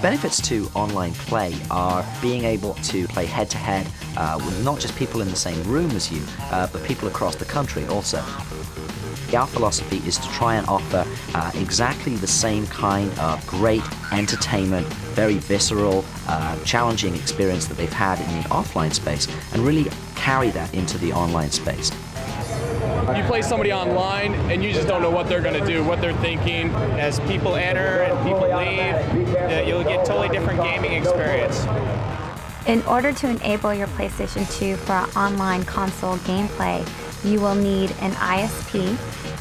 Benefits to online play are being able to play head-to-head with not just people in the same room as you, but people across the country also. Our philosophy is to try and offer exactly the same kind of great entertainment, very visceral, challenging experience that they've had in the offline space, and really carry that into the online space. You play somebody online and you just don't know what they're going to do, what they're thinking. As people enter and people leave, you'll get totally different gaming experience. In order to enable your PlayStation 2 for online console gameplay, you will need an ISP,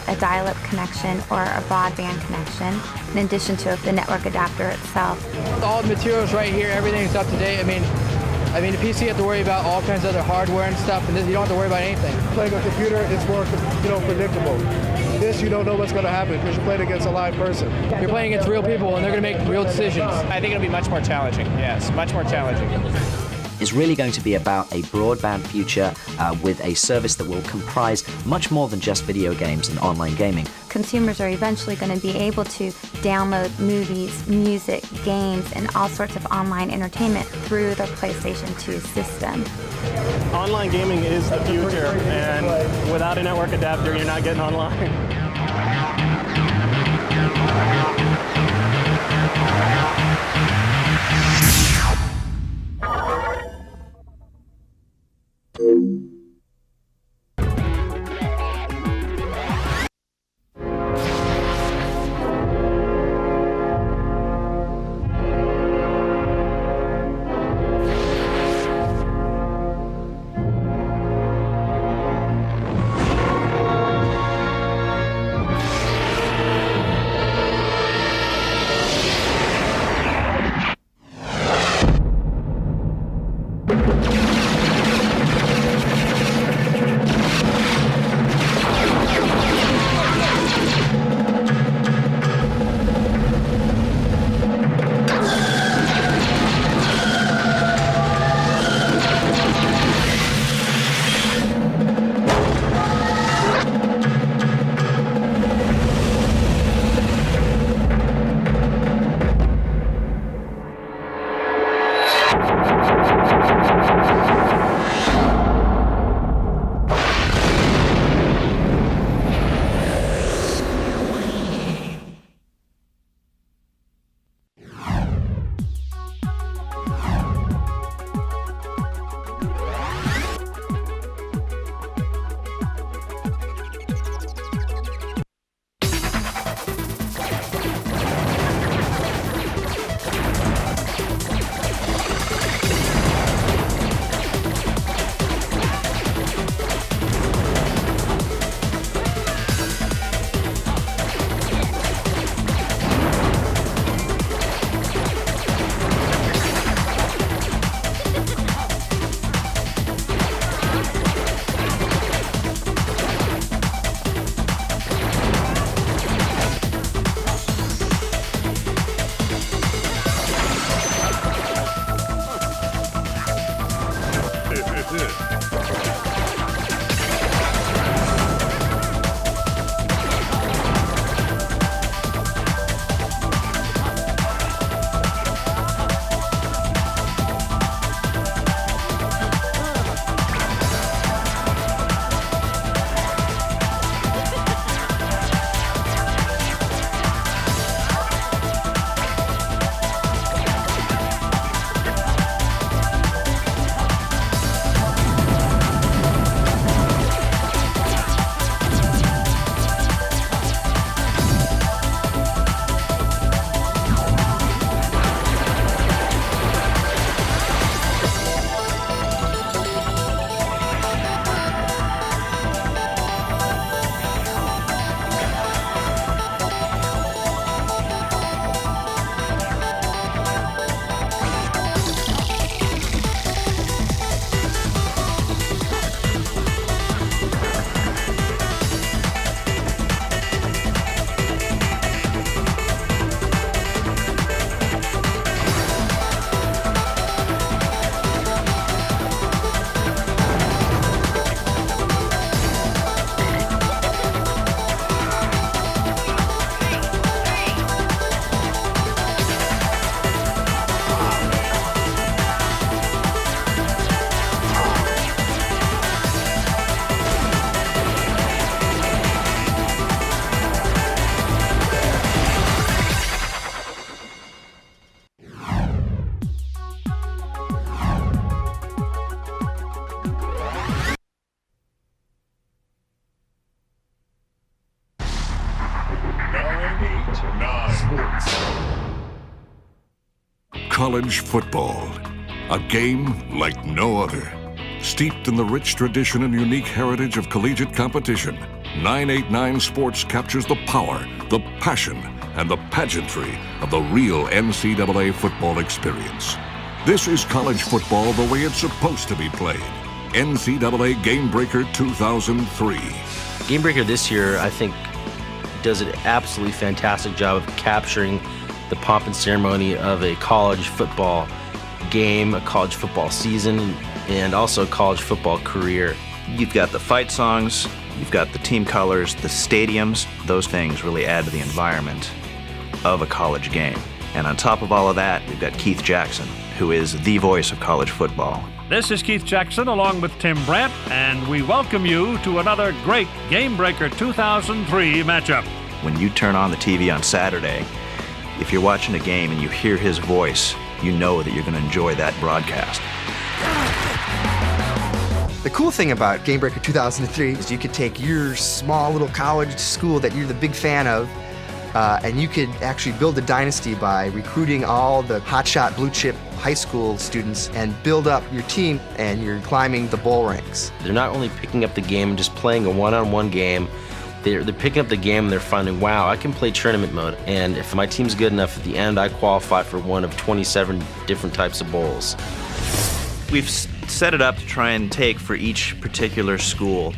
a dial-up connection, or a broadband connection, in addition to the network adapter itself. All the materials right here, everything's up to date. I mean, the PC you have to worry about all kinds of other hardware and stuff, and this you don't have to worry about anything. Playing a computer, it's more, predictable. This, you don't know what's going to happen because you're playing against a live person. You're playing against real people, and they're going to make real decisions. I think it'll be much more challenging. Yes, much more challenging. Is really going to be about a broadband future with a service that will comprise much more than just video games and online gaming. Consumers are eventually going to be able to download movies, music, games, and all sorts of online entertainment through their PlayStation 2 system. Online gaming is the future, and without a network adapter, you're not getting online. college football, a game like no other. Steeped in the rich tradition and unique heritage of collegiate competition, 989 Sports captures the power, the passion, and the pageantry of the real NCAA football experience. This is college football the way it's supposed to be played. NCAA Game Breaker 2003. Game Breaker this year, I think, does an absolutely fantastic job of capturing the pomp and ceremony of a college football game, a college football season, and also a college football career. You've got the fight songs, you've got the team colors, the stadiums. Those things really add to the environment of a college game. And on top of all of that, we've got Keith Jackson, who is the voice of college football. This is Keith Jackson along with Tim Brandt, and we welcome you to another great Game Breaker 2003 matchup. When you turn on the TV on Saturday, if you're watching a game and you hear his voice, you know that you're going to enjoy that broadcast. The cool thing about Game Breaker 2003 is you could take your small little college school that you're the big fan of, and you could actually build a dynasty by recruiting all the hotshot blue chip high school students and build up your team, and you're climbing the bowl ranks. They're not only picking up the game and just playing a one-on-one game, they're picking up the game and they're finding, wow, I can play tournament mode. And if my team's good enough, at the end I qualify for one of 27 different types of bowls. We've set it up to try and take for each particular school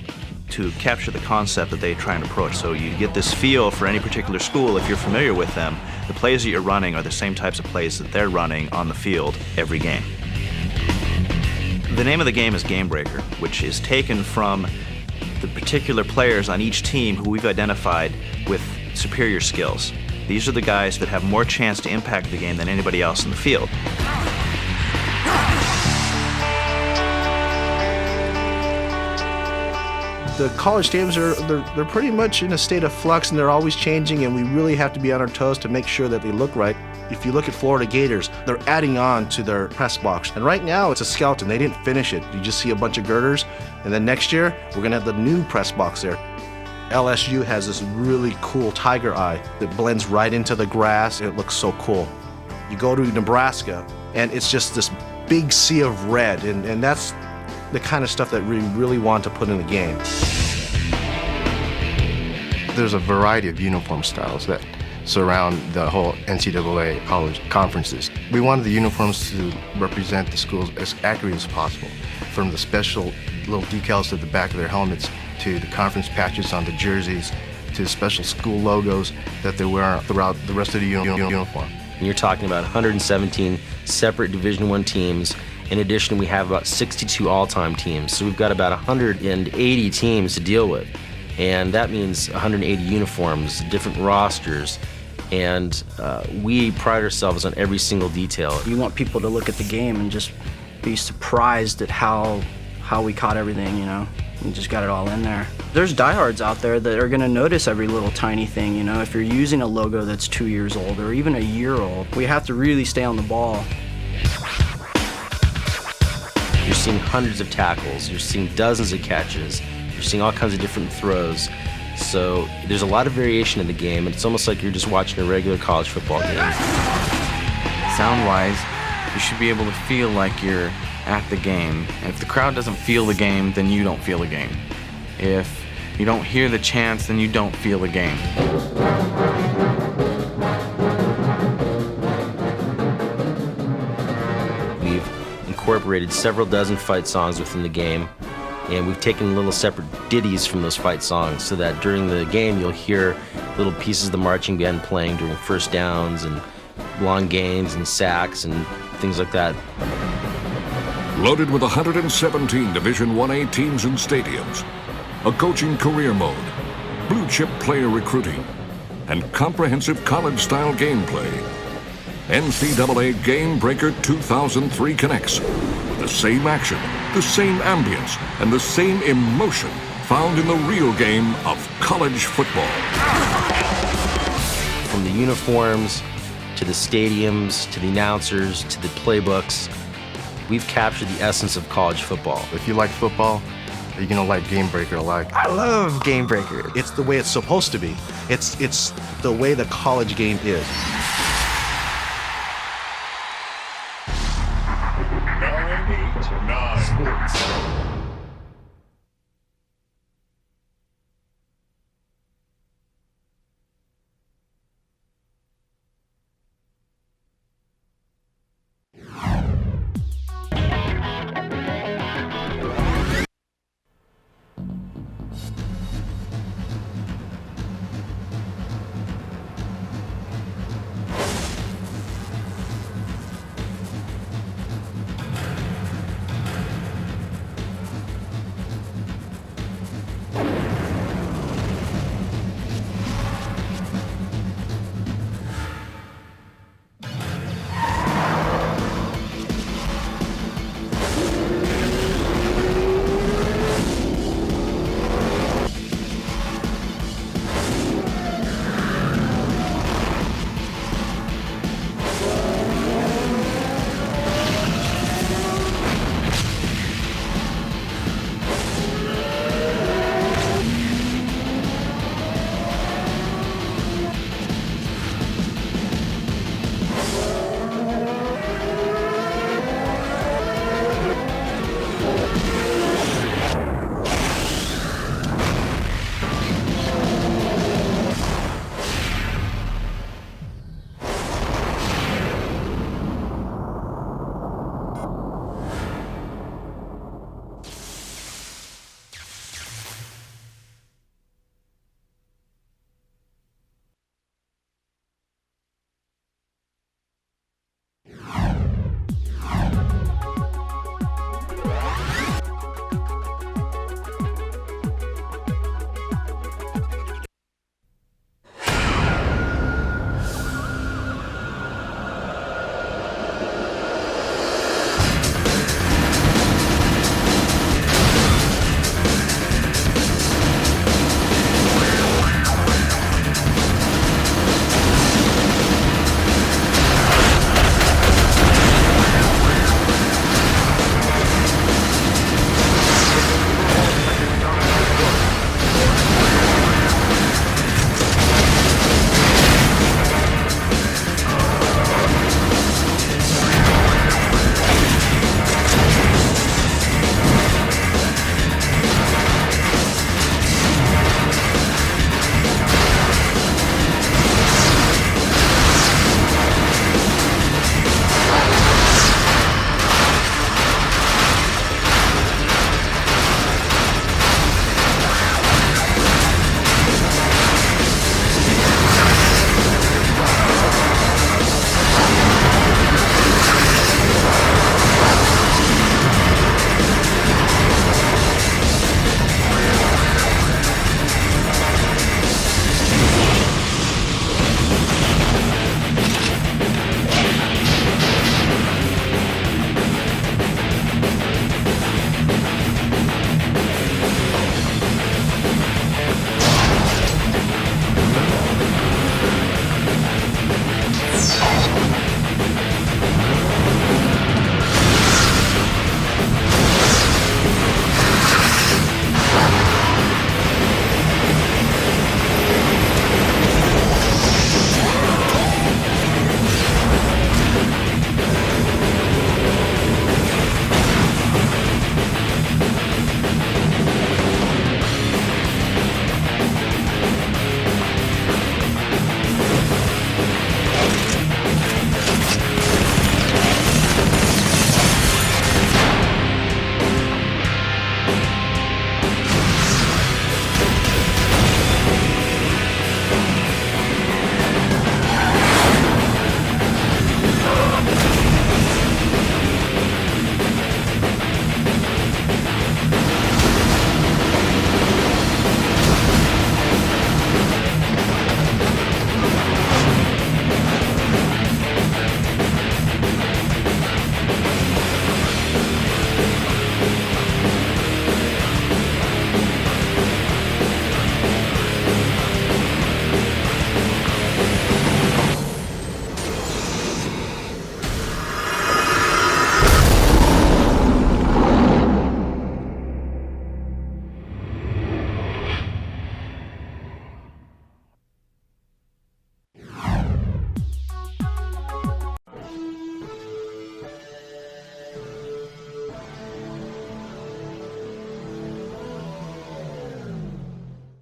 to capture the concept that they try and approach. So you get this feel for any particular school if you're familiar with them. The plays that you're running are the same types of plays that they're running on the field every game. The name of the game is Game Breaker, which is taken from the particular players on each team who we've identified with superior skills. These are the guys that have more chance to impact the game than anybody else in the field. The college stadiums they're pretty much in a state of flux, and they're always changing, and we really have to be on our toes to make sure that they look right. If you look at Florida Gators, they're adding on to their press box, and right now it's a skeleton. They didn't finish it. You just see a bunch of girders, and then next year we're gonna have the new press box there. LSU has this really cool tiger eye that blends right into the grass. It looks so cool. You go to Nebraska, and it's just this big sea of red, and that's the kind of stuff that we really want to put in the game. There's a variety of uniform styles that surround the whole NCAA college conferences. We wanted the uniforms to represent the schools as accurately as possible, from the special little decals at the back of their helmets to the conference patches on the jerseys to special school logos that they wear throughout the rest of the uniform. And you're talking about 117 separate Division I teams. In addition, we have about 62 all-time teams, so we've got about 180 teams to deal with. And that means 180 uniforms, different rosters, and we pride ourselves on every single detail. You want people to look at the game and just be surprised at how we caught everything, you know? We just got it all in there. There's diehards out there that are gonna notice every little tiny thing, you know? If you're using a logo that's 2 years old or even a year old, we have to really stay on the ball. You're seeing hundreds of tackles, you're seeing dozens of catches, you're seeing all kinds of different throws. So there's a lot of variation in the game, and it's almost like you're just watching a regular college football game. Sound-wise, you should be able to feel like you're at the game. If the crowd doesn't feel the game, then you don't feel the game. If you don't hear the chants, then you don't feel the game. We've incorporated several dozen fight songs within the game, and we've taken little separate ditties from those fight songs so that during the game you'll hear little pieces of the marching band playing during first downs and long gains and sacks and things like that. Loaded with 117 Division 1A teams and stadiums, a coaching career mode, blue chip player recruiting, and comprehensive college-style gameplay, NCAA Game Breaker 2003 connects with the same action, the same ambience, and the same emotion found in the real game of college football. From the uniforms, to the stadiums, to the announcers, to the playbooks, we've captured the essence of college football. If you like football, you're gonna like Game Breaker a lot. I love Game Breaker. It's the way it's supposed to be. It's the way the college game is. 9, 8, 9. Sports.